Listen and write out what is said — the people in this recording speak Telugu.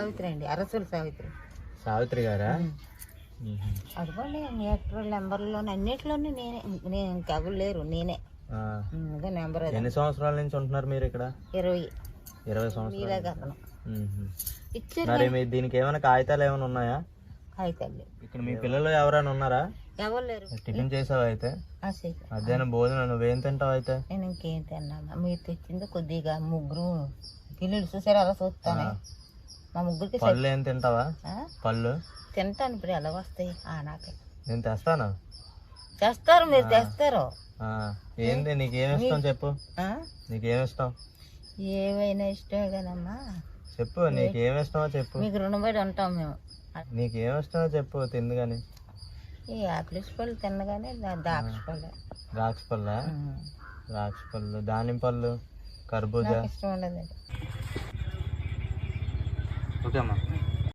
సావిత్రి అండి, అరసుల సావిత్రి. సావిత్రి గారా? అదిగోండి మీటర్ నెంబర్లో అన్నిట్లోనే నేనే, నేను ఇంకెవరు లేరు, నేనే నెంబర్. ఎన్ని సంవత్సరాల నుంచి ఉంటున్నారు మీరు ఇక్కడ? 20 సంవత్సరాలు. మరి దీనికి ఏమైనా కాగితాలు ఏమైనా ఉన్నాయా? కాగితాలు ఇక్కడ మీ పిల్లలు ఎవరైనా ఉన్నారా? ఎవరు లేరు. టిఫిన్ చేసావు అయితే? మధ్యాహ్నం భోజనం నువ్వేం తింటావు అయితే? నేను ఇంకేం తిన్నాను, మీరు తెచ్చింది కొద్దిగా. ముగ్గురు పిల్లలు చూసారు, అలా చూస్తాను. మా ముగ్గురికి పళ్ళు ఏం తింటావా? పళ్ళు తింటాను. ఇప్పుడు ఎలా వస్తాయి? నాకు నేను తెస్తాను. తెస్తారు, మీరు తెస్తారు. ఏంటి నీకేమి ఇష్టం చెప్పు? నీకేమి ఇష్టం? ఏమైనా ఇష్టమే కదమ్మా, చెప్పు. నీకేమి ఇష్టమో చెప్పు. మీకు రుణపడి ఉంటాం మేము. నీకేమి ఇష్టమో చెప్పు, తిందు కానీ. ఈ ఆపిల్స్ పళ్ళు తిన్నగానే ద్రాక్ష పళ్ళు. ద్రాక్ష పళ్ళ? ద్రాక్ష పళ్ళు, దానిమ్మ పళ్ళు, కర్బూజా ఇష్టం ఉండదు. ఓకే అమ్మా.